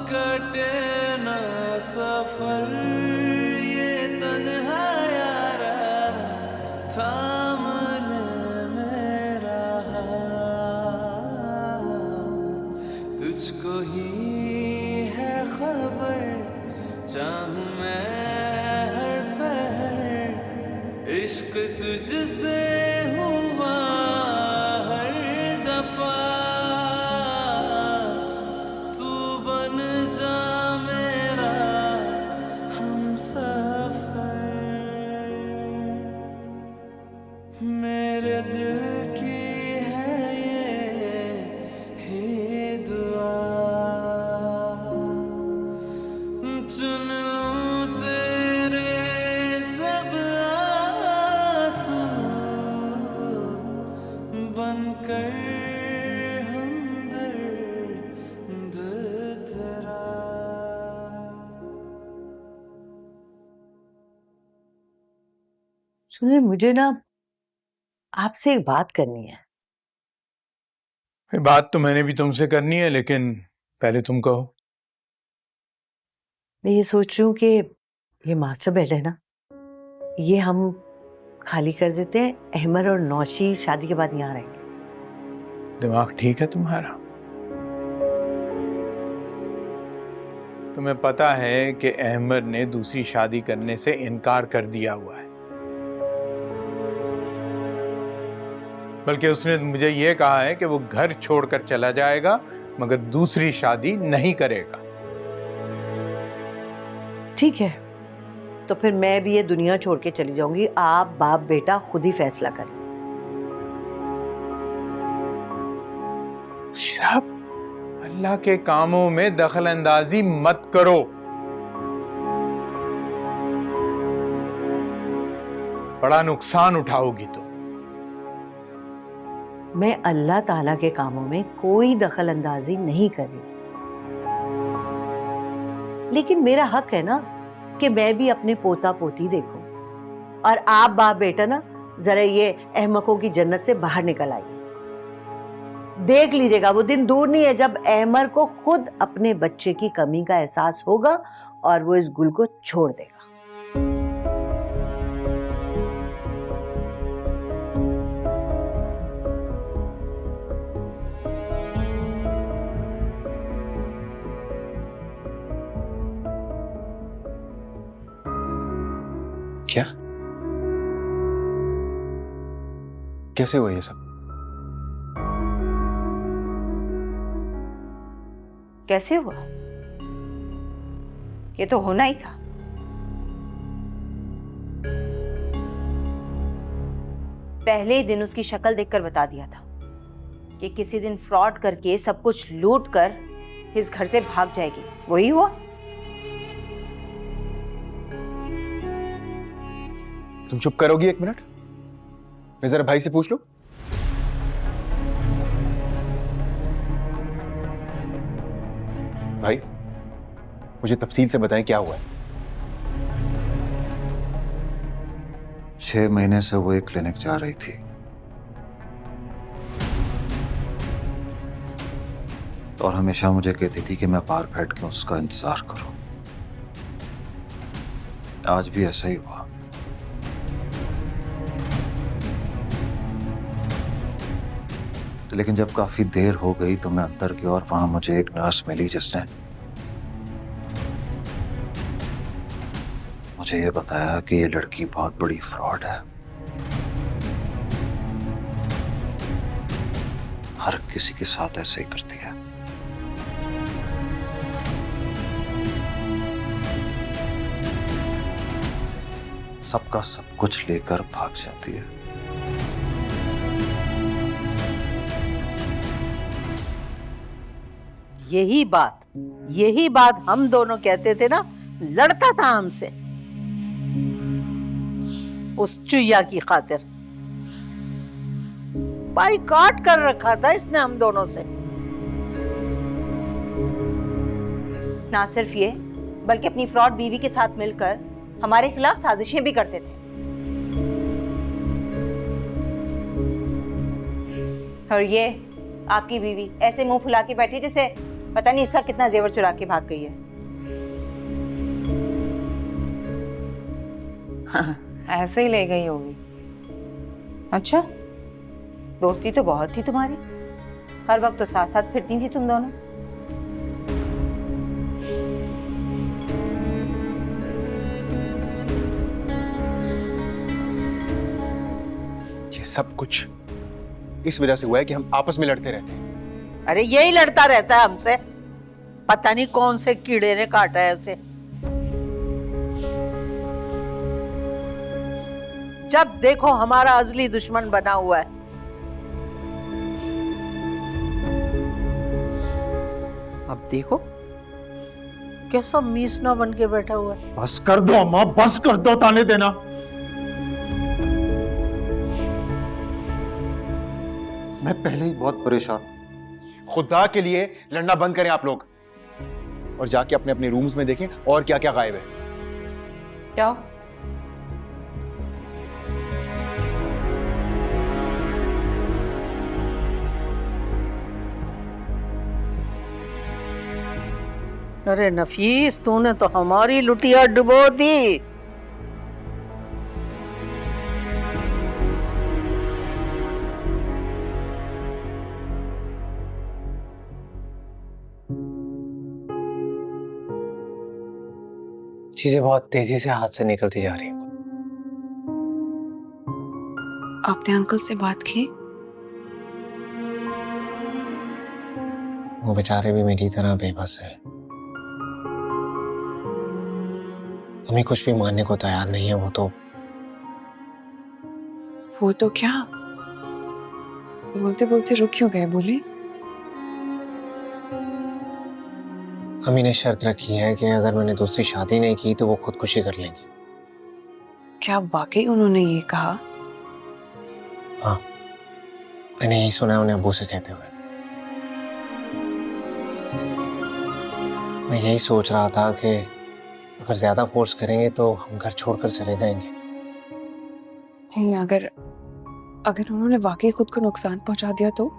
कटे ना सफर ये तन्हा यारा थाम ले मेरा हाथ तुझको ही है खबर चाहूं मैं हर पहर इश्क तुझसे हुआ हर दफा तू बन जा मेरा हमसफर मेरे दिल की है ये ही दुआ चुन लूं तेरे सब आंसू बनकर हमदर्द तेरा। सुनिए, मुझे ना आपसे एक बात करनी है। बात तो मैंने भी तुमसे करनी है, लेकिन पहले तुम कहो। मैं ये सोच रही हूँ कि ये मास्टर बेड है ना, ये हम खाली कर देते हैं। अहमद और नौशी शादी के बाद यहाँ रहेंगे। दिमाग ठीक है तुम्हारा? तुम्हें पता है कि अहमद ने दूसरी शादी करने से इनकार कर दिया हुआ है, बल्कि उसने मुझे यह कहा है कि वो घर छोड़कर चला जाएगा मगर दूसरी शादी नहीं करेगा। ठीक है, तो फिर मैं भी ये दुनिया छोड़ के चली जाऊंगी। आप बाप बेटा खुद ही फैसला कर लें। शराब, अल्लाह के कामों में दखल अंदाजी मत करो। बड़ा नुकसान उठाओगी तुम। मैं अल्लाह ताला के कामों में कोई दखल अंदाजी नहीं कर रही, लेकिन मेरा हक है ना कि मैं भी अपने पोता पोती देखूं। और आप बाप बेटा ना जरा ये अहमकों की जन्नत से बाहर निकल आइए। देख लीजिएगा, वो दिन दूर नहीं है जब अहमद को खुद अपने बच्चे की कमी का एहसास होगा और वो इस गुल को छोड़ देगा। क्या? कैसे हुआ ये सब? कैसे हुआ? ये तो होना ही था। पहले ही दिन उसकी शक्ल देखकर बता दिया था कि किसी दिन फ्रॉड करके सब कुछ लूट कर इस घर से भाग जाएगी। वही हुआ। तुम चुप करोगी एक मिनट? मैं जरा भाई से पूछ लूं। भाई, मुझे तफसील से बताएं क्या हुआ है। 6 महीने से वो एक क्लिनिक जा रही थी। और हमेशा मुझे कहती थी कि मैं बाहर बैठ के उसका इंतजार करूं। आज भी ऐसा ही हुआ। लेकिन जब काफी देर हो गई तो मैं अंदर गया और वहां मुझे एक नर्स मिली जिसने मुझे ये बताया कि ये लड़की बहुत बड़ी फ्रॉड है। हर किसी के साथ ऐसे ही करती है। सबका सब कुछ लेकर भाग जाती है। यही बात हम दोनों कहते थे ना। लड़ता था हमसे उस चुईया की खातिर। बाइकआउट कर रखा था इसने हम दोनों से। ना सिर्फ ये, बल्कि अपनी फ्रॉड बीवी के साथ मिलकर हमारे खिलाफ साजिशें भी करते थे। और ये आपकी बीवी ऐसे मुंह फुला के बैठी जैसे पता नहीं इसका कितना जेवर चुरा के भाग गई है। हाँ, ऐसे ही ले गई होगी। अच्छा, दोस्ती तो बहुत थी तुम्हारी, हर वक्त तो साथ साथ फिरती थी तुम दोनों। ये सब कुछ इस वजह से हुआ है कि हम आपस में लड़ते रहते हैं। अरे यही लड़ता रहता है हमसे, पता नहीं कौन से कीड़े ने काटा है उसे। जब देखो हमारा असली दुश्मन बना हुआ है। अब देखो कैसा मीसना बन के बैठा हुआ है। बस कर दो अम्मा, बस कर दो ताने देना। मैं पहले ही बहुत परेशान। खुदा के लिए लड़ना बंद करें आप लोग और जाके अपने अपने रूम्स में देखें और क्या क्या गायब है। क्या? अरे नफीस, तूने तो हमारी लुटिया डुबो दी। चीजें बहुत तेजी से हाथ से निकलती जा रही हैं। आपने अंकल से बात की? वो बेचारे भी मेरी तरह बेबस है। हमें कुछ भी मानने को तैयार नहीं है। वो तो क्या बोलते बोलते रुक क्यों गए? बोले। अम्मी ने शर्त रखी है कि अगर मैंने दूसरी शादी नहीं की तो वो खुदकुशी कर लेंगी। क्या वाकई उन्होंने ये कहा? हाँ, मैंने यही सुना है उन्हें अब्बू से कहते हुए। मैं यही सोच रहा था कि अगर ज्यादा फोर्स करेंगे तो हम घर छोड़कर चले जाएंगे। नहीं, अगर उन्होंने वाकई खुद को नुकसान पहुंचा दिया तो?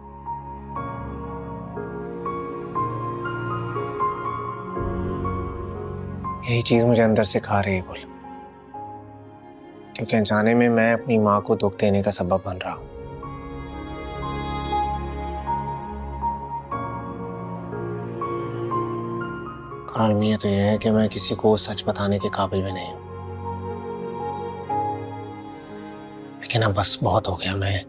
यही चीज मुझे अंदर से खा रही है गुल, क्योंकि अनजाने में मैं अपनी माँ को दुख देने का सबब बन रहा हूं। और अलमिया तो यह है कि मैं किसी को सच बताने के काबिल भी नहीं हूं। लेकिन अब बस बहुत हो गया। मैं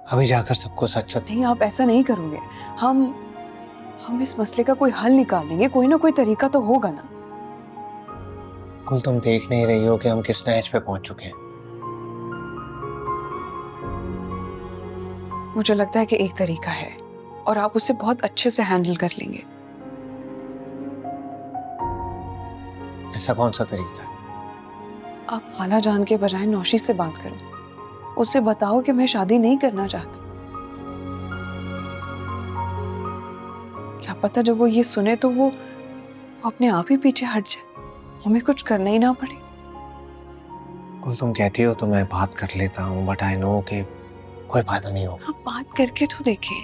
अभी जाकर सबको सच नहीं, आप ऐसा नहीं करोगे। हम इस मसले का कोई हल निकालेंगे, कोई ना कोई तरीका तो होगा ना। कुल तुम देख नहीं रही हो कि हम किस नहज पे पहुंच चुके हैं। मुझे लगता है कि एक तरीका है और आप उसे बहुत अच्छे से हैंडल कर लेंगे। ऐसा कौन सा तरीका है? आप खाला जान के बजाय नौशी से बात करो। उससे बताओ कि मैं शादी नहीं करना चाहता। क्या पता जब वो ये सुने तो वो अपने आप ही पीछे हट जाए, हमें कुछ करना ही ना पड़े। कुल तुम कहती हो तो मैं बात कर लेता हूँ, बट आई नो कि कोई फायदा नहीं होगा। आप बात करके तो देखें।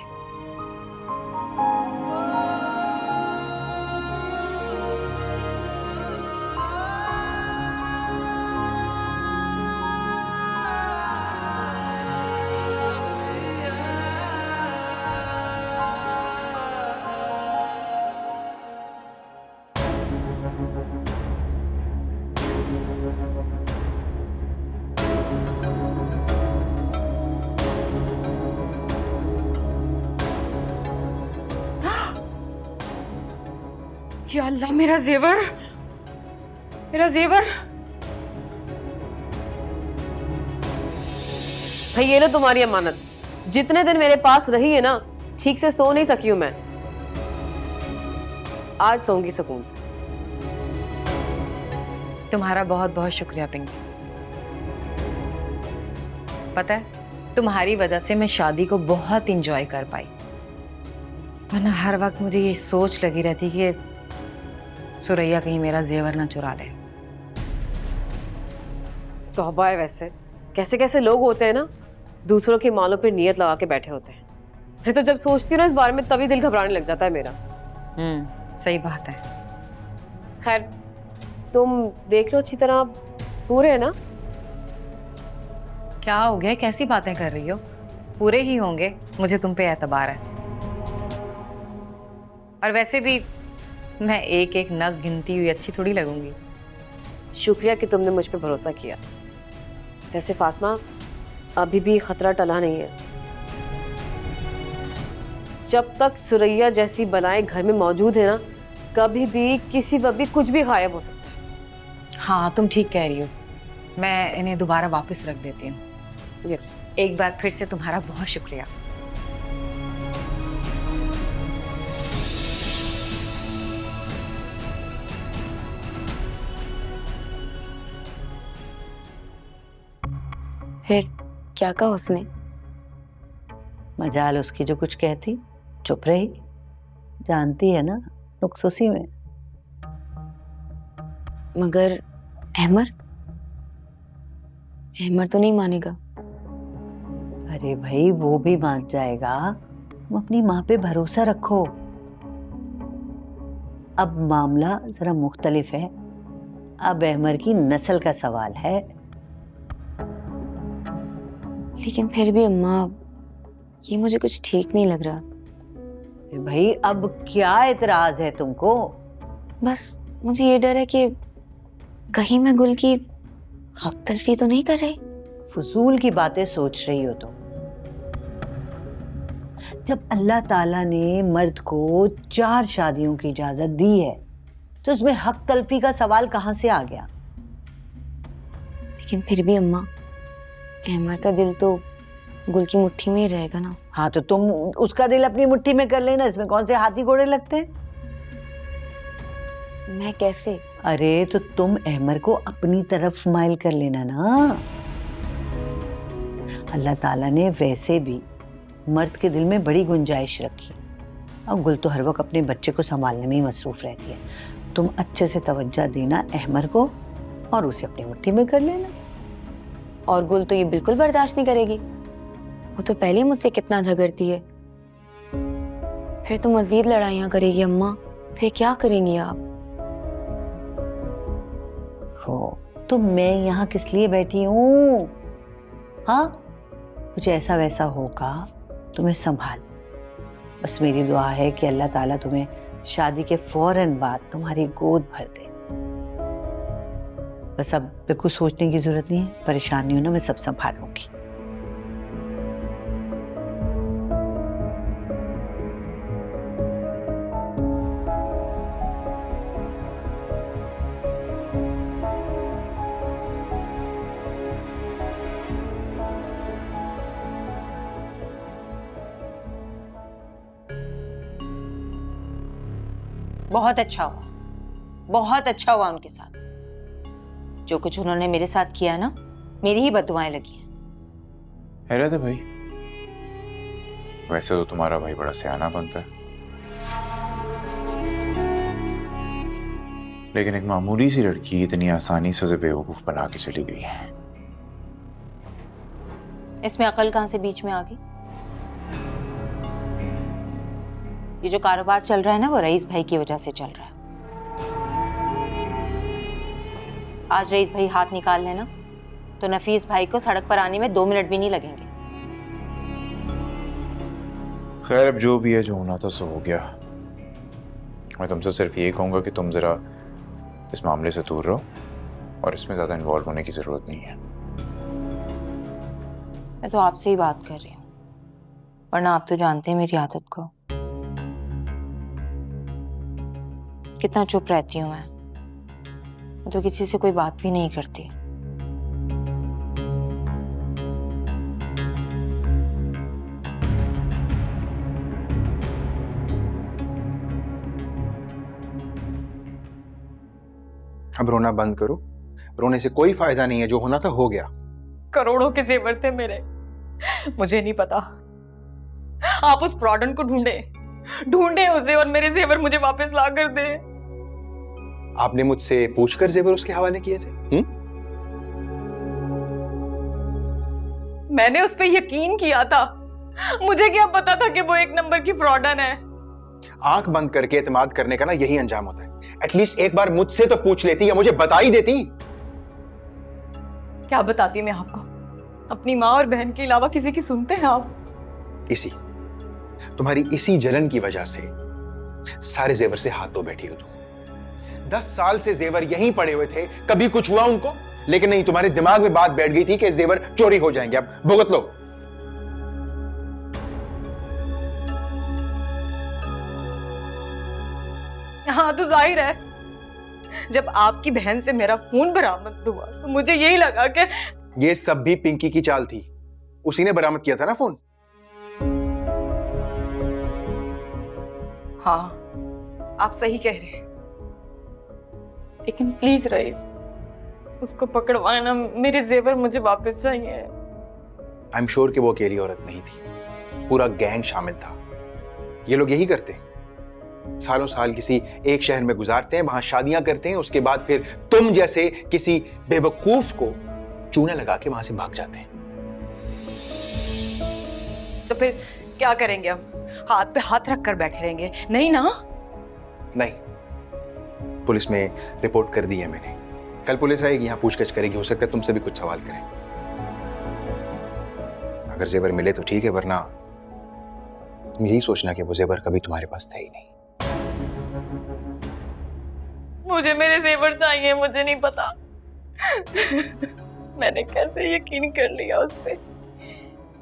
या अल्लाह, मेरा जेवर, मेरा जेवर। भाई ये लो तुम्हारी अमानत। जितने दिन मेरे पास रही है ना, ठीक से सो नहीं सकी हूं मैं। आज सोऊंगी सुकून से। तुम्हारा बहुत बहुत शुक्रिया पिंकी। पता है, तुम्हारी वजह से मैं शादी को बहुत इंजॉय कर पाई, वरना हर वक्त मुझे ये सोच लगी रहती कि सुरैया कहीं मेरा जेवर ना चुरा ले। तौबा है। वैसे कैसे कैसे लोग होते हैं ना, दूसरों के मालों पे नियत लगा के बैठे होते हैं। मैं तो जब सोचती हूँ ना इस बारे में, तभी दिल घबराने लग जाता है मेरा। सही बात है। खैर तुम देख लो अच्छी तरह, पूरे है ना? क्या हो गया, कैसी बातें कर रही हो? पूरे ही होंगे, मुझे तुम पे एतबार है। और वैसे भी मैं एक एक नग गिनती हुई अच्छी थोड़ी लगूंगी। शुक्रिया कि तुमने मुझ पे भरोसा किया। वैसे फातिमा, अभी भी खतरा टला नहीं है। जब तक सुरैया जैसी बलाएं घर में मौजूद है ना, कभी भी किसी वक्त भी कुछ भी गायब हो सकता है। हाँ तुम ठीक कह रही हो, मैं इन्हें दोबारा वापस रख देती हूँ। एक बार फिर से तुम्हारा बहुत शुक्रिया। फिर क्या कहा उसने? मजाल उसकी जो कुछ कहती, चुप रही। जानती है ना नुक्स उसी में। मगर अहमर तो नहीं मानेगा। अरे भाई वो भी मान जाएगा, तुम अपनी माँ पे भरोसा रखो। अब मामला जरा मुख्तलिफ है, अब अहमर की नस्ल का सवाल है। लेकिन फिर भी अम्मा, ये मुझे कुछ ठीक नहीं लग रहा। अरे भाई अब क्या एतराज है तुमको? बस मुझे ये डर है कि कहीं मैं गुल की हक तलफी तो नहीं कर रही। फजूल की बातें सोच रही हो तुम। जब अल्लाह ताला ने मर्द को 4 शादियों की इजाजत दी है तो इसमें हक तलफी का सवाल कहां से आ गया? लेकिन फिर भी अम्मा, अहमर का दिल तो गुल की मुट्ठी में ही रहेगा ना। हाँ तो तुम उसका दिल अपनी मुट्ठी में कर लेना, इसमें कौन से हाथी घोड़े लगते हैं? मैं कैसे? अरे तो तुम अहमर को अपनी तरफ माइल कर लेना ना। अल्लाह ताला ने वैसे भी मर्द के दिल में बड़ी गुंजाइश रखी, और गुल तो हर वक्त अपने बच्चे को संभालने में ही मसरूफ रहती है। तुम अच्छे से तवज्जो देना अहमर को और उसे अपनी मुट्ठी में कर लेना। और गुल तो ये बिल्कुल बर्दाश्त नहीं करेगी। वो तो पहले ही मुझसे कितना झगड़ती है। फिर तो मजीद लड़ाइयाँ करेगी अम्मा। फिर क्या करेंगी आप? तो मैं यहाँ किस लिए बैठी हूँ? हाँ, कुछ ऐसा वैसा होगा तो मैं संभाल। बस मेरी दुआ है कि अल्लाह ताला तुम्हें शादी के फौरन बाद तुम्हारी गोद भर दे। बस अब बिल्कुल सोचने की जरूरत नहीं है, परेशान नहीं होना, मैं सब संभाल लूंगी। बहुत अच्छा हुआ, बहुत अच्छा हुआ उनके साथ। जो कुछ उन्होंने मेरे साथ किया ना, मेरी ही बददुआएं लगी हैं। हैरत है भाई, वैसे तो तुम्हारा भाई बड़ा सियाना बनता है, लेकिन एक मामूली सी लड़की इतनी आसानी से उसे बेवकूफ बना के चली गई है। इसमें अकल कहां से बीच में आ गई? ये जो कारोबार चल रहा है ना, वो रईस भाई की वजह से चल रहा है। आज रईस भाई हाथ निकाल लेना तो नफीस भाई को सड़क पर आने में 2 मिनट भी नहीं लगेंगे। खैर अब जो भी है, जो होना था सो हो गया। मैं तुमसे सिर्फ ये कहूंगा कि तुम जरा इस मामले से दूर रहो और इसमें ज्यादा इन्वॉल्व होने की जरूरत नहीं है। मैं तो आपसे ही बात कर रही हूँ, वरना आप तो जानते हैं मेरी आदत को, कितना चुप रहती हूँ मैं तो किसी से कोई बात भी नहीं करती। अब रोना बंद करो, रोने से कोई फायदा नहीं है, जो होना था हो गया। करोड़ों के जेवर थे मेरे, मुझे नहीं पता। आप उस फ्रॉडन को ढूंढे उसे और मेरे जेवर मुझे वापस ला कर दे। आपने मुझसे पूछकर जेवर उसके हवाले किए थे? मैंने उस पर यकीन किया था। मुझे क्या पता था कि वो 1 नंबर की फ्रॉडन है। आंख बंद करके एतमाद करने का ना यही अंजाम होता है। एटलीस्ट एक बार मुझसे तो पूछ लेती या मुझे बता ही देती। क्या बताती मैं आपको? अपनी माँ और बहन के अलावा किसी की सुनते हैं आप? तुम्हारी इसी जलन की वजह से सारे जेवर से हाथ धो बैठी हो तुम। 10 साल से जेवर यहीं पड़े हुए थे, कभी कुछ हुआ उनको? लेकिन नहीं, तुम्हारे दिमाग में बात बैठ गई थी कि जेवर चोरी हो जाएंगे। अब भुगत लो। हाँ तो जाहिर है, जब आपकी बहन से मेरा फोन बरामद हुआ तो मुझे यही लगा कि ये सब भी पिंकी की चाल थी। उसी ने बरामद किया था ना फोन। हाँ आप सही कह रहे हैं, लेकिन प्लीज रईस उसको पकड़वाए ना, मेरे जेवर मुझे वापस चाहिए। आई एम श्योर कि वो अकेली औरत नहीं थी, पूरा गैंग शामिल था। ये लोग यही करते हैं, सालों साल किसी एक शहर में गुजारते हैं, वहां शादियां करते हैं, उसके बाद फिर तुम जैसे किसी बेवकूफ को चूना लगा के वहां से भाग जाते हैं। तो फिर क्या करेंगे हम? हाथ पे हाथ रख कर बैठे रहेंगे? नहीं ना। नहीं, पुलिस में रिपोर्ट कर दी है मैंने। कल पुलिस आएगी, यहाँ पूछताछ करेगी, हो सकता है तुमसे भी कुछ सवाल करें। अगर जेवर मिले तो ठीक है, वरना तुम यही सोचना कि वो जेवर कभी तुम्हारे पास थे ही नहीं। मुझे मेरे जेवर चाहिए, मुझे नहीं पता मैंने कैसे यकीन कर लिया उस पे,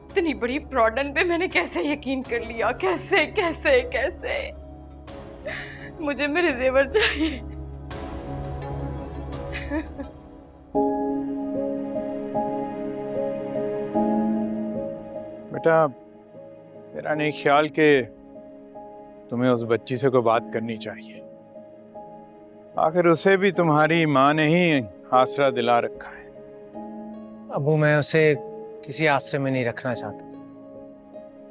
इतनी बड़ी फ्रॉडन पे मैंने कैसे यकीन कर लिया? कैसे कैसे कैसे? मुझे मेरे जेवर चाहिए। बेटा, मेरा नहीं ख्याल कि तुम्हें उस बच्ची से कोई बात करनी चाहिए। आखिर उसे भी तुम्हारी माँ ने ही आसरा दिला रखा है। अबू, मैं उसे किसी आश्रय में नहीं रखना चाहता,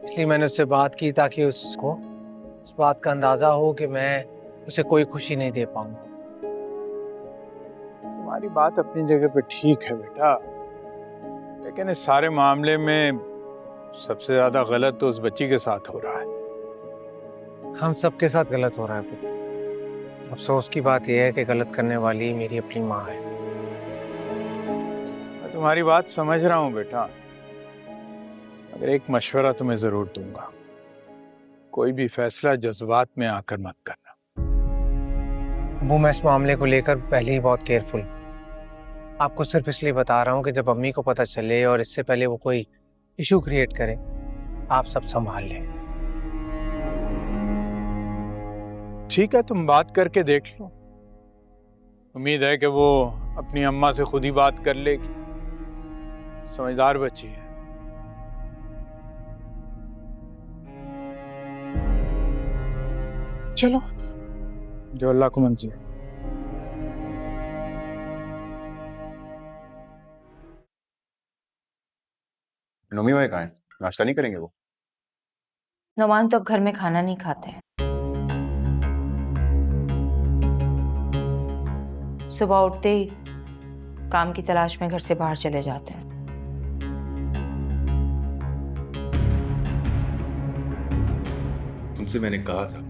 इसलिए मैंने उससे बात की ताकि उसको इस बात का अंदाजा हो कि मैं उसे कोई खुशी नहीं दे पाऊंगा। तुम्हारी बात अपनी जगह पे ठीक है बेटा, लेकिन इस सारे मामले में सबसे ज्यादा गलत तो उस बच्ची के साथ हो रहा है। हम सबके साथ गलत हो रहा है अबू। अफसोस की बात यह है कि गलत करने वाली मेरी अपनी माँ है। मैं तुम्हारी बात समझ रहा हूँ बेटा, मगर एक मशवरा तुम्हें जरूर दूंगा, कोई भी फैसला जज्बात में आकर मत करना। अबू, मैं इस मामले को लेकर पहले ही बहुत केयरफुल। आपको सिर्फ इसलिए बता रहा हूँ कि जब अम्मी को पता चले और इससे पहले वो कोई इशू क्रिएट करे, आप सब संभाल लें। ठीक है, तुम बात करके देख लो। उम्मीद है कि वो अपनी अम्मा से खुद ही बात कर लेगी, समझदार बच्ची है। चलो, जो अल्लाह को मंजूर। नोमी भाई कहाँ हैं? नाश्ता नहीं करेंगे वो? नोमान तो अब घर में खाना नहीं खाते हैं। सुबह उठते ही काम की तलाश में घर से बाहर चले जाते हैं। उनसे मैंने कहा था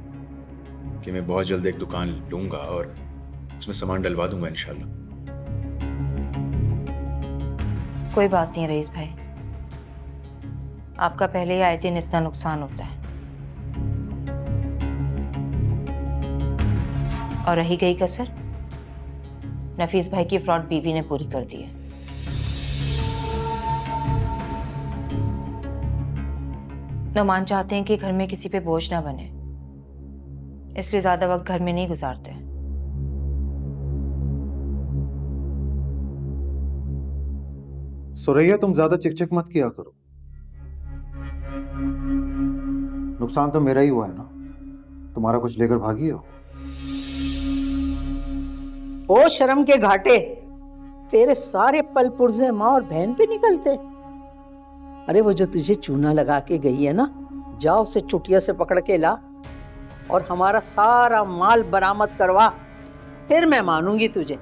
कि मैं बहुत जल्द एक दुकान लूंगा और उसमें सामान डलवा दूंगा इंशाल्लाह। कोई बात नहीं रईस भाई, आपका पहले ही आए दिन इतना नुकसान होता है। और रही गई कसर, नफीस भाई की फ्रॉड बीवी ने पूरी कर दी है। नोमान चाहते हैं कि घर में किसी पे बोझ ना बने, इसलिए ज्यादा वक्त घर में नहीं गुजारते। सुरैया, तुम ज्यादा चिकचिक मत किया करो। नुकसान तो मेरा ही हुआ है ना, तुम्हारा कुछ लेकर भागी हो। ओ शर्म के घाटे, तेरे सारे पल पुर्जे माँ और बहन पे निकलते। अरे वो जो तुझे चूना लगा के गई है ना, जाओ उसे चुटिया से पकड़ के ला और हमारा सारा माल बरामद करवा, फिर मैं मानूंगी तुझे।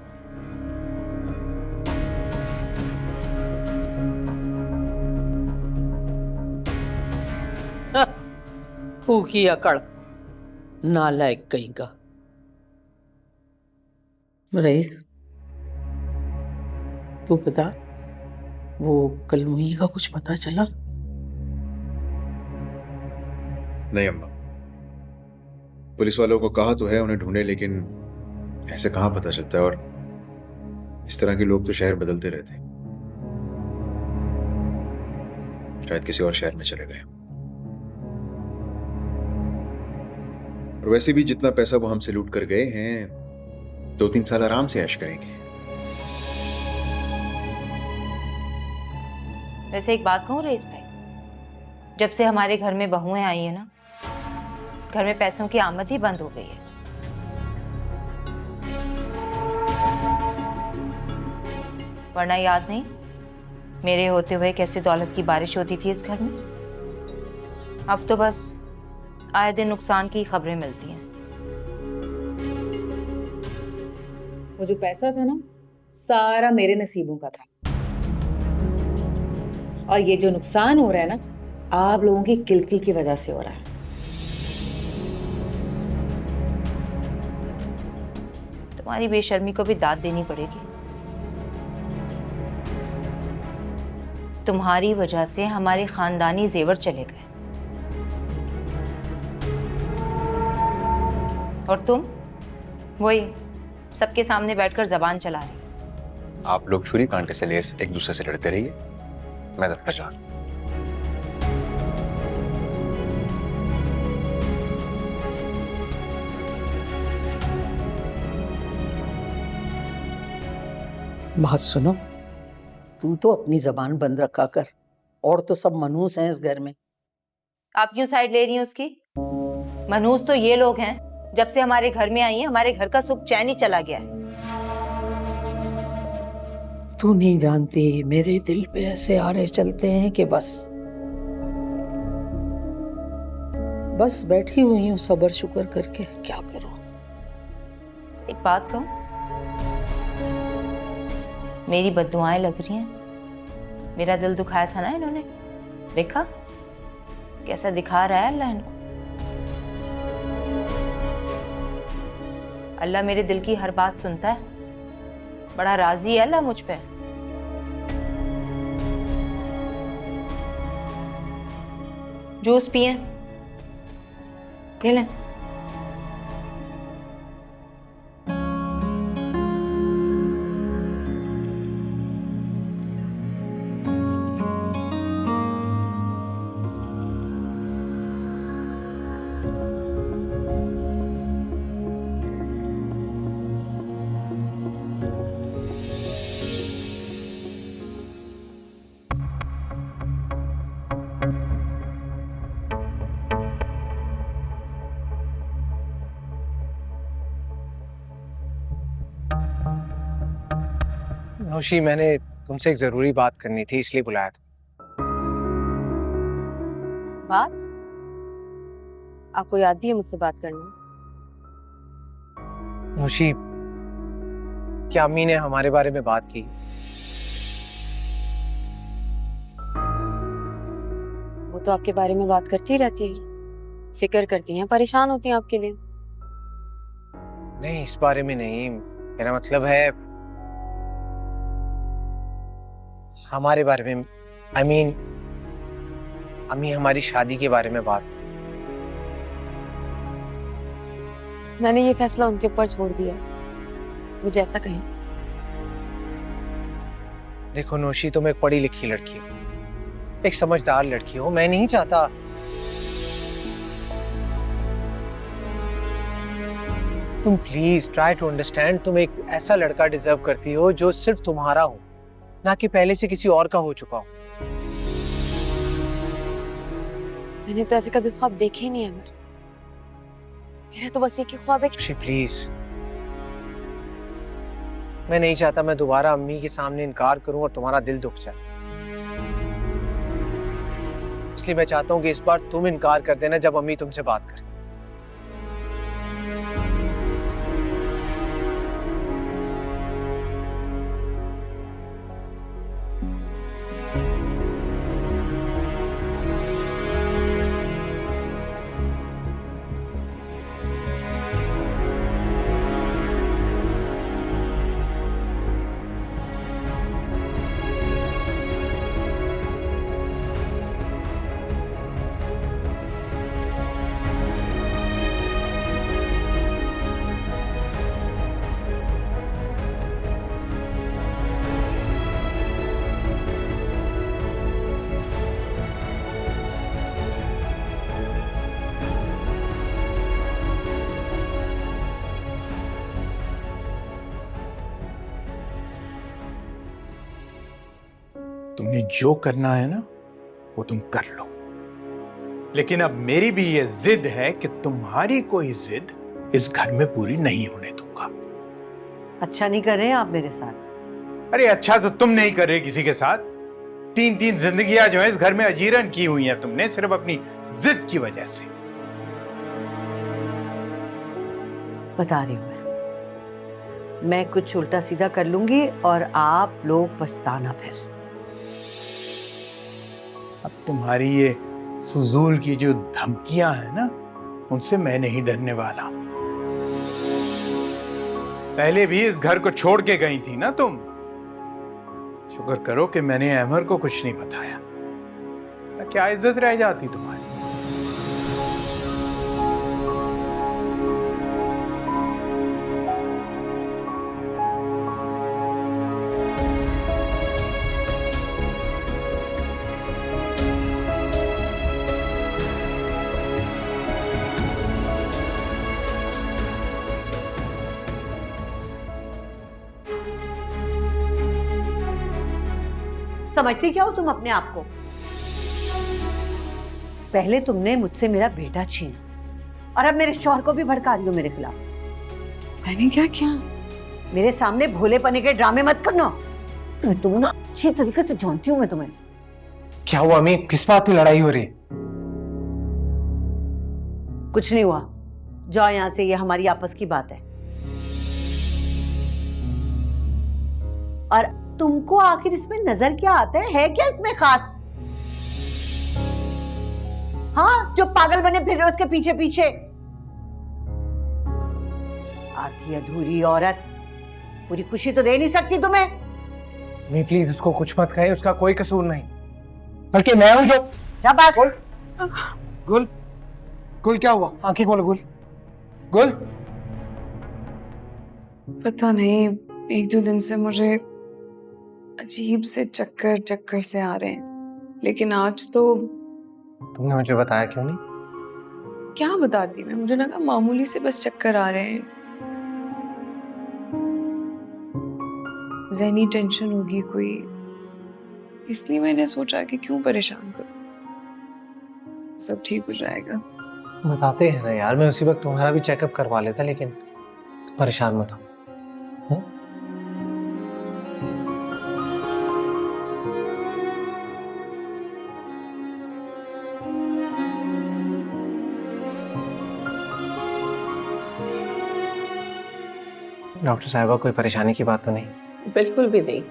फूकी अकड़, नालायक कहीं का। रईस, तू बता, वो कल मुही का कुछ पता चला? नहीं अम्मा, पुलिस वालों को कहा तो है उन्हें ढूंढे, लेकिन ऐसे कहाँ पता चलता है। और इस तरह के लोग तो शहर बदलते रहते हैं, शायद किसी और शहर में चले गए। और वैसे भी जितना पैसा वो हमसे लूट कर गए हैं, 2-3 साल आराम से ऐश करेंगे। वैसे एक बात कहूँ रईस भाई, जब से हमारे घर में बहुएं आई है ना, घर में पैसों की आमद ही बंद हो गई है। वरना याद नहीं मेरे होते हुए कैसे दौलत की बारिश होती थी इस घर में। अब तो बस आए दिन नुकसान की खबरें मिलती हैं। वो जो पैसा था ना, सारा मेरे नसीबों का था। और ये जो नुकसान हो रहा है ना, आप लोगों की किलकिल की वजह से हो रहा है। तुम्हारी बेशर्मी को भी दाद देनी पड़ेगी। तुम्हारी वजह से हमारे खानदानी जेवर चले गए, और तुम वही सबके सामने बैठकर जबान चला रही। आप लोग छुरी कांटे से लेस एक दूसरे से लड़ते रहिए, मैं दफ्तर जा रहा हूं। बात सुनो, तू तो अपनी जबान बंद रखा कर, और तो सब मनहूस हैं इस घर में। आप क्यों साइड ले रही हैं उसकी? मनहूस तो ये लोग हैं, जब से हमारे घर में आई हैं हमारे घर का सुख चैन ही चला गया है। तू नहीं जानती, मेरे दिल पे ऐसे आरे चलते हैं कि बस बैठी हुई हूँ सब्र शुक्र करके, क्या करूं। एक बात कहूं, मेरी बद्दुआएं लग रही हैं। मेरा दिल दुखाया था ना इन्होंने, देखा कैसा दिखा रहा है अल्लाह इनको। अल्लाह मेरे दिल की हर बात सुनता है, बड़ा राजी है अल्लाह मुझ पे। जूस पिए, ले लें। नौशी, मैंने तुमसे एक जरूरी बात करनी थी, इसलिए बुलाया था। बात? आपको याद भी है मुझसे बात करना? नौशी, क्या अम्मी ने हमारे बारे में बात की? वो तो आपके बारे में बात करती रहती है, फिक्र करती हैं, परेशान होती हैं आपके लिए। नहीं, इस बारे में नहीं, मेरा मतलब है हमारे बारे में। I mean, अम्मी हमारी शादी के बारे में बात। मैंने ये फैसला उनके ऊपर छोड़ दिया, वो जैसा कहें। देखो नौशी, तुम एक पढ़ी लिखी लड़की हो, एक समझदार लड़की हो। मैं नहीं चाहता तुम प्लीज ट्राई टू अंडरस्टैंड। तुम एक ऐसा लड़का डिजर्व करती हो जो सिर्फ तुम्हारा हो, ना कि पहले से किसी और का हो चुका हो। मैंने तो ऐसे कभी ख्वाब देखे ही नहीं है अमर। मेरा तो बस एक ही ख्वाब है। प्लीज, मैं नहीं चाहता मैं दोबारा अम्मी के सामने इनकार करूं और तुम्हारा दिल दुख जाए। इसलिए मैं चाहता हूं कि इस बार तुम इनकार कर देना जब अम्मी तुमसे बात करे। तुमने जो करना है ना वो तुम कर लो, लेकिन अब मेरी भी ये जिद है कि तुम्हारी कोई जिद इस घर में पूरी नहीं होने दूंगा। अच्छा नहीं कर रहे हैं आप मेरे साथ? अरे अच्छा तो तुम नहीं कर रहे किसी के साथ। 3-3 जिंदगियां जो है इस घर में अजीरन की हुई हैं तुमने सिर्फ अपनी जिद की वजह से। बता रही हूं मैं कुछ उल्टा सीधा कर लूंगी और आप लोग पछताना फिर। अब तुम्हारी ये फजूल की जो धमकियां हैं ना उनसे मैं नहीं डरने वाला। पहले भी इस घर को छोड़ के गई थी ना तुम। शुक्र करो कि मैंने अहमर को कुछ नहीं बताया, क्या इज्जत रह जाती तुम्हारी। समझती क्या हो तुम अपने आप को? पहले तुमने मुझसे मेरा बेटा छीना और अब मेरे शौहर को भी भड़का रही हो मेरे खिलाफ। मैंने क्या किया? मेरे सामने भोलेपने के ड्रामे मत करना। तुम ना अच्छी तरीके से जानती हूँ मैं तुम्हें। क्या हुआ अम्मी, किस बात पे लड़ाई हो रही? कुछ नहीं हुआ, जाओ यहाँ से, ये हमारी आपस की बात है। और तुमको आखिर इसमें नजर क्या आता है क्या इसमें खास? हाँ, जो पागल बने फिर रहे उसके पीछे पीछे। आधी अधूरी औरत पूरी खुशी तो दे नहीं सकती तुम्हें। अम्मी प्लीज उसको कुछ मत कहे, उसका कोई कसूर नहीं, बल्कि मैं हूं जो। शाबाश। गुल, गुल क्या हुआ? आंखें खोलो गुल। गुल, पता नहीं, 1-2 दिन से मुझे अजीब से चक्कर से आ रहे हैं, लेकिन आज तो। तुमने मुझे बताया क्यों नहीं? क्या बताती मैं, मुझे लगा मामूली से बस चक्कर आ रहे हैं, ज़हनी टेंशन होगी कोई, इसलिए मैंने सोचा कि क्यों परेशान करूं, सब ठीक हो जाएगा। बताते हैं ना यार, मैं उसी वक्त तुम्हारा भी चेकअप करवा लेता, लेकिन परेशान मत हो। डॉक्टर साहिबा कोई परेशानी की बात तो नहीं? बिल्कुल भी नहीं,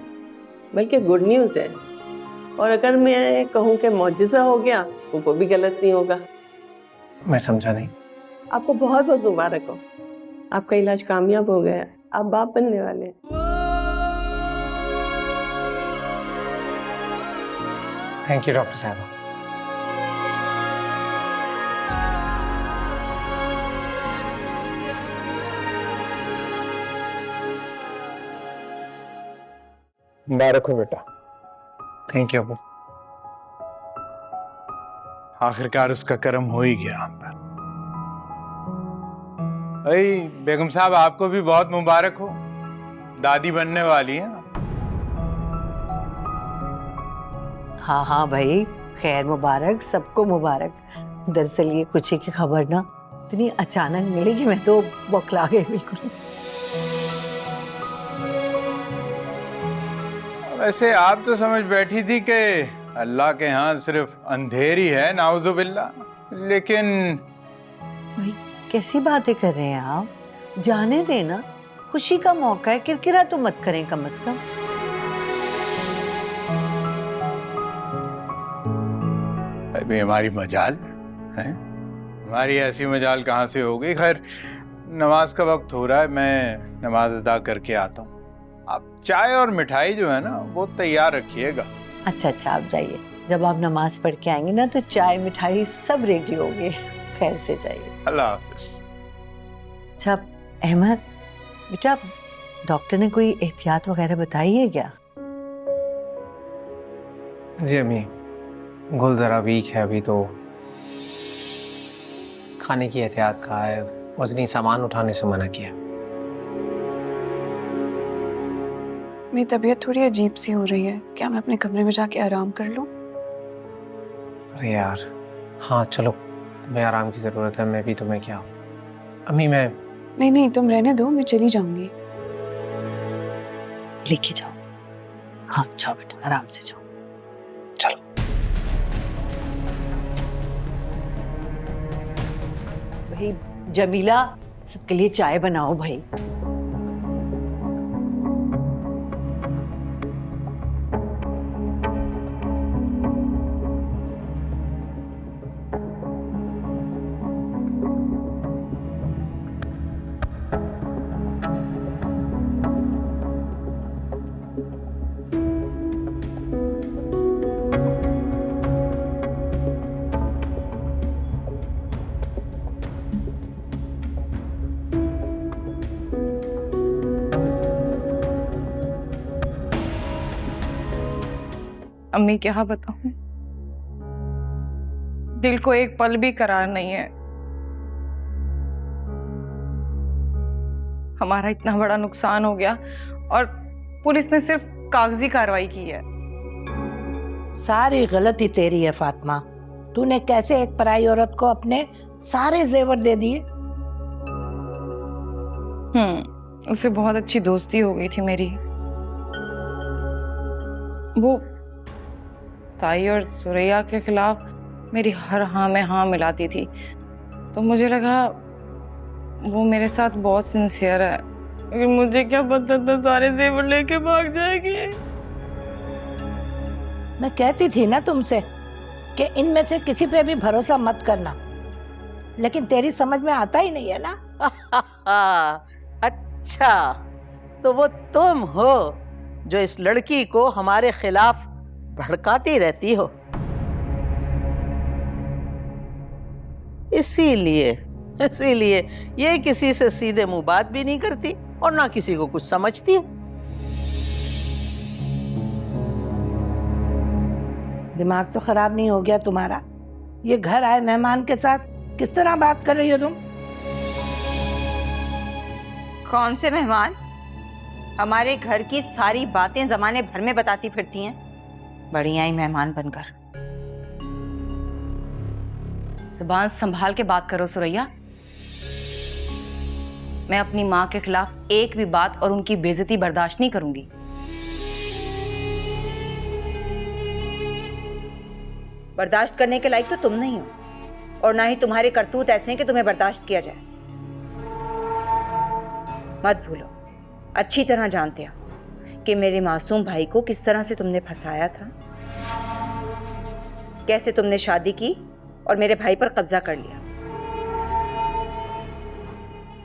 बल्कि गुड न्यूज़ है। और अगर मैं कहूँ कि मौजिज़ा हो गया तो वो भी गलत नहीं होगा। मैं समझा नहीं। आपको बहुत बहुत मुबारक हो, आपका इलाज कामयाब हो गया, आप बाप बनने वाले हैं। थैंक यू डॉक्टर साहिबा। मुबारक हो बेटा। Thank you Abu. आखिरकार उसका कर्म हो ही गया हम पर। बेगम साहब आपको भी बहुत मुबारक हो, दादी बनने वाली हैं। हाँ हाँ भाई, खैर मुबारक, सबको मुबारक। दरअसल ये खुशी की खबर ना इतनी अचानक मिली कि मैं तो बौखला गई बिल्कुल। वैसे आप तो समझ बैठी थी कि अल्लाह के यहाँ सिर्फ अंधेरी है, नाउजुबिल्ला, लेकिन भाई कैसी बातें कर रहे हैं आप? जाने देना, खुशी का मौका है, किरकिरा तो मत करें कम से कम। अभी हमारी मजाल है, हमारी ऐसी मजाल कहाँ से हो गई। खैर नमाज का वक्त हो रहा है, मैं नमाज अदा करके आता हूँ। आप चाय और मिठाई जो है ना वो तैयार रखिएगा। अच्छा अच्छा, आप जाइए, जब आप नमाज पढ़ के आएंगे ना तो चाय मिठाई सब रेडी होगी। खैर से जाइए। अल्लाह हाफिज। अच्छा अहमद बेटा, डॉक्टर ने कोई एहतियात वगैरह बताई है क्या? जी अम्मी, गुल जरा वीक है अभी, तो खाने की एहतियात का है, वजनी सामान उठाने से मना किया। मेरी तबीयत थोड़ी अजीब सी हो रही है, क्या मैं अपने कमरे में जाके आराम कर लूं? अरे यार, हाँ चलो, तुम्हें आराम की ज़रूरत है, मैं भी तुम्हें क्या। अम्मी मैं नहीं, तुम रहने दो, मैं चली जाऊंगी। लेके जाओ। हाँ जाओ बेटा, आराम से जाओ। चलो। भाई जमीला, सबके लिए चाय बनाओ भाई। अम्मी क्या बताऊं, दिल को एक पल भी करार नहीं है। हमारा इतना बड़ा नुकसान हो गया और पुलिस ने सिर्फ कागजी कार्रवाई की है। सारी गलती तेरी है फातिमा। तूने कैसे एक पराई औरत को अपने सारे जेवर दे दिए? उससे बहुत अच्छी दोस्ती हो गई थी मेरी। वो ताई और सुरैया के खिलाफ मेरी हर हाँ में हाँ मिलाती थी, तो मुझे लगा वो मेरे साथ बहुत सिंसियर है, लेकिन मुझे क्या पता था सारे जेवर लेके भाग जाएगी। मैं कहती थी ना तुमसे कि इनमें से किसी पे भी भरोसा मत करना, लेकिन तेरी समझ में आता ही नहीं है ना। अच्छा, तो वो तुम हो जो इस लड़की को हमारे खिलाफ भड़काती रहती हो। इसीलिए ये किसी से सीधे मुंह बात भी नहीं करती और ना किसी को कुछ समझती है। दिमाग तो खराब नहीं हो गया तुम्हारा? ये घर आए मेहमान के साथ किस तरह बात कर रही हो तुम? कौन से मेहमान? हमारे घर की सारी बातें जमाने भर में बताती फिरती हैं, बढ़िया ही मेहमान बनकर। जुबान संभाल के बात करो सुरैया। मैं अपनी माँ के खिलाफ एक भी बात और उनकी बेइज्जती बर्दाश्त नहीं करूंगी। बर्दाश्त करने के लायक तो तुम नहीं हो, और ना ही तुम्हारे करतूत ऐसे हैं कि तुम्हें बर्दाश्त किया जाए। मत भूलो, अच्छी तरह जानते हो कि मेरे मासूम भाई को किस तरह से तुमने फंसाया था, कैसे तुमने शादी की और मेरे भाई पर कब्जा कर लिया।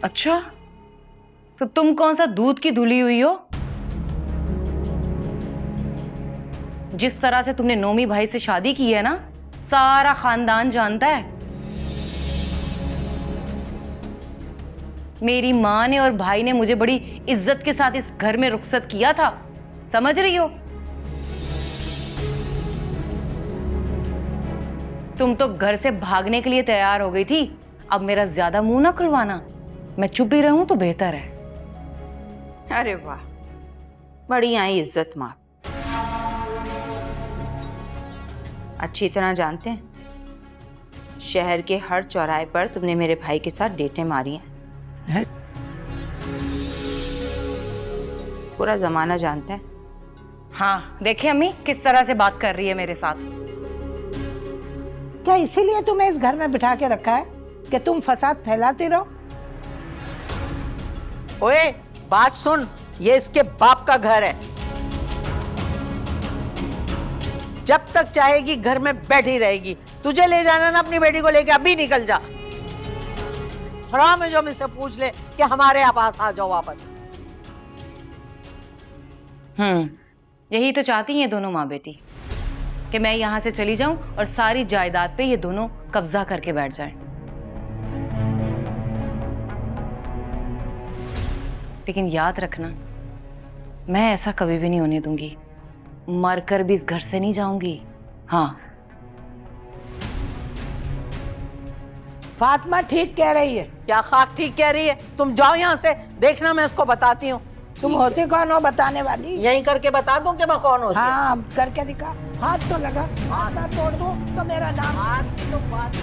अच्छा, तो तुम कौन सा दूध की धुली हुई हो? जिस तरह से तुमने नोमी भाई से शादी की है ना, सारा खानदान जानता है। मेरी माँ ने और भाई ने मुझे बड़ी इज्जत के साथ इस घर में रुखसत किया था, समझ रही हो? तुम तो घर से भागने के लिए तैयार हो गई थी। अब मेरा ज्यादा मुंह ना खुलवाना, मैं चुप ही रहूं तो बेहतर है। अरे वाह, बड़ी आई इज्जत माँ। अच्छी तरह जानते हैं, शहर के हर चौराहे पर तुमने मेरे भाई के साथ डेटें मारी हैं। पूरा जमाना जानता है। हाँ, देखिए अम्मी किस तरह से बात कर रही है मेरे साथ। क्या इसीलिए तुम्हें इस घर में बिठा के रखा है कि तुम फसाद फैलाते रहो? ओए, बात सुन, ये इसके बाप का घर है। जब तक चाहेगी घर में बैठी रहेगी। तुझे ले जाना ना अपनी बेटी को लेके, अभी निकल जा। हराम है जो मुझसे पूछ ले कि हमारे पास आ जाओ वापस। यही तो चाहती हैं दोनों माँ बेटी कि मैं यहाँ से चली जाऊं और सारी जायदाद पे ये दोनों कब्जा करके बैठ जाएं। लेकिन याद रखना, मैं ऐसा कभी भी नहीं होने दूंगी। मरकर भी इस घर से नहीं जाऊंगी। हाँ, फातिमा ठीक कह रही है। क्या खाक ठीक कह रही है? तुम जाओ यहाँ से, देखना मैं इसको बताती हूँ। तुम होती कौन हो बताने वाली? यहीं करके बता दूं कि मैं कौन होती हूँ? हाँ करके दिखा, हाथ तो लगा, हाथ ना तोड़ दो तो मेरा नाम। हाथ की तो बात